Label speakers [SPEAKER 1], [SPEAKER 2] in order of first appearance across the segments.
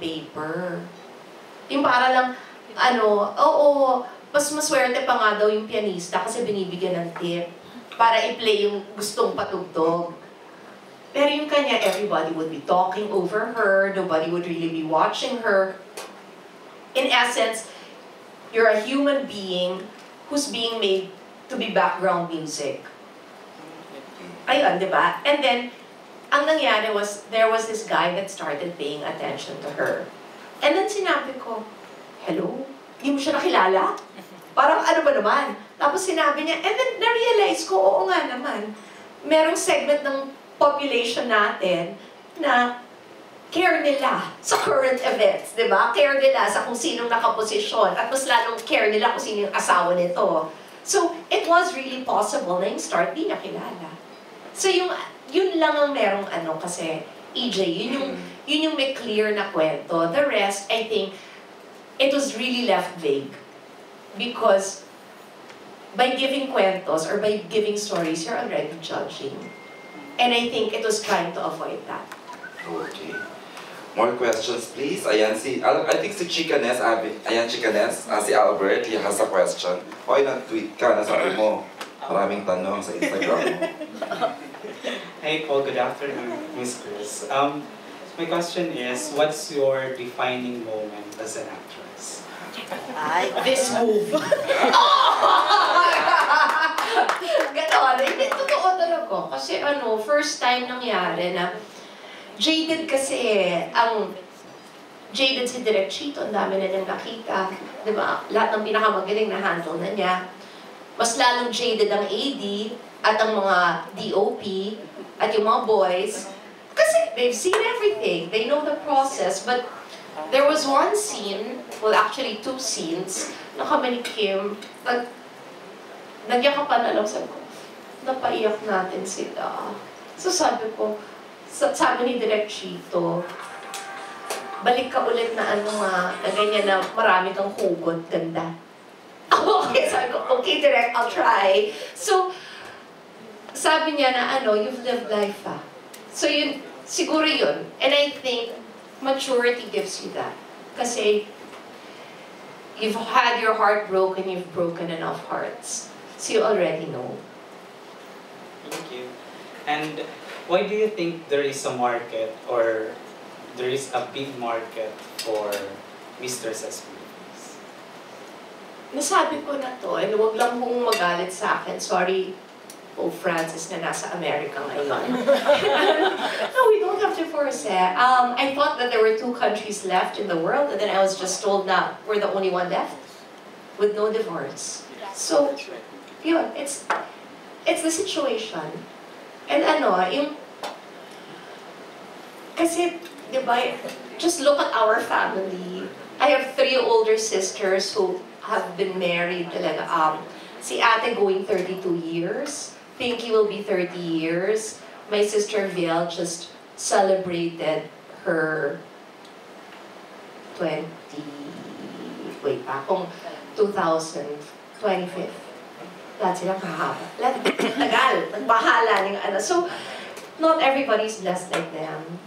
[SPEAKER 1] paper. Yung para lang, oo, mas maswerte pa nga daw yung pianista kasi binibigyan ng tip para i-play yung gustong patugtog. Pero yung kanya, everybody would be talking over her, nobody would really be watching her. In essence, you're a human being who's being made to be background music. Ayun, di ba? And then, ang nangyari was, there was this guy that started paying attention to her. And then sinabi ko, hello? Hindi mo siya nakilala? Parang ano ba naman? Tapos sinabi niya, and then na-realize ko, oo nga naman, merong segment ng population natin na care nila sa current events, di ba? Care nila sa kung sinong nakaposisyon at mas lalong care nila kung sino yung asawa nito. So, it was really possible na yung start, di niya kilala. So, yun lang ang merong kasi, EJ, yun yung may clear na kwento. The rest, I think, it was really left vague. Because, by giving kwentos or by giving stories, you're already judging. And I think it was trying to avoid that.
[SPEAKER 2] Okay. More questions, please. Ayan, I think si Chikanes, ayan Chikanes, si Albert, he has a question. Okay, nag-tweet ka, nasabi mo. Maraming tanong sa Instagram mo.
[SPEAKER 3] Hey Paul, good afternoon, Miss Chris. My question is, what's your defining moment as an actress?
[SPEAKER 1] This move. Ganon. Hindi, totoo talaga. Kasi first time nangyari na jaded kasi jaded si Direk Chito, ang dami na niyang nakita. Diba? Lahat ng pinakamagaling na handle na niya. Mas lalong jaded ang AD at ang mga DOP at yung mga boys. Kasi they've seen everything. They know the process. But there was one scene, well actually two scenes, na kami ni Kim, nagyakapan na lang, sabi ko, napaiyak natin sila. So sabi ko, sabi ni Direk Chito, balik ka ulit na na ganyan na marami kang hugot, ganda. Okay, sabi ko, okay Direk, I'll try. So, sabi niya na you've lived life So yun, siguro yun. And I think, maturity gives you that. Kasi, you've had your heart broken, you've broken enough hearts. So you already know.
[SPEAKER 3] Thank you. And why do you think there is a market or there is a big market for Mistresses movies?
[SPEAKER 1] Nasabi ko na to, and huwag lang mong magalit sa akin. Sorry, Pope Francis na nasa America ngayon. No, we don't have to force it. I thought that there were 2 countries left in the world, and then I was just told na we're the only one left with no divorce. So, yun, it's the situation. And kasi, di ba, just look at our family. I have 3 older sisters who have been married talaga. Si ate going 32 years. Pinky will be 30 years. My sister Viel just celebrated her 2025. Lahat sila kahaba. Tagal. Nagbahala ng So, not everybody's blessed like them.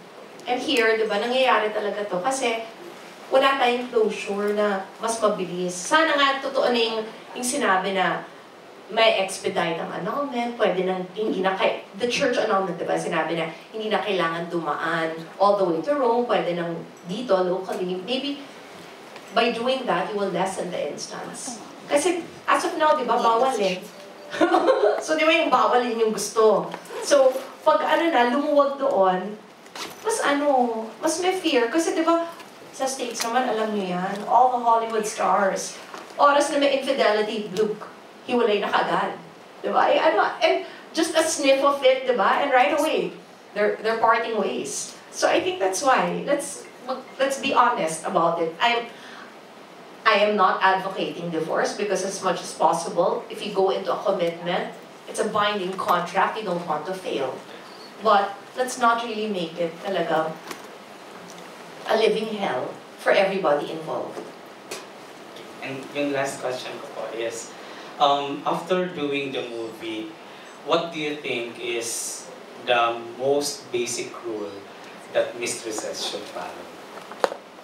[SPEAKER 1] And here, di ba, nangyayari talaga to. Kasi, wala tayong closure na mas mabilis. Sana nga, totoo na yung sinabi na may expedite ang annulment, pwede nang hindi na the church annulment, diba? Sinabi na hindi na kailangan dumaan all the way to Rome, pwede nang dito, locally. Maybe by doing that, you will lessen the instance. Kasi as of now, diba, bawal eh. So di ba yung bawal yun yung gusto. So, pag lumuwag doon, mas may fear. Kasi diba, sa States naman, alam nyo yan, all the Hollywood stars, oras na may infidelity, look, hiwalay na kaagad. Diba? And just a sniff of it, diba? And right away, they're parting ways. So I think that's why. Let's be honest about it. I am not advocating divorce because as much as possible, if you go into a commitment, it's a binding contract, you don't want to fail. But let's not really make it talaga a living hell for everybody involved.
[SPEAKER 3] And yung last question ko po is, after doing the movie, what do you think is the most basic rule that mistresses should follow?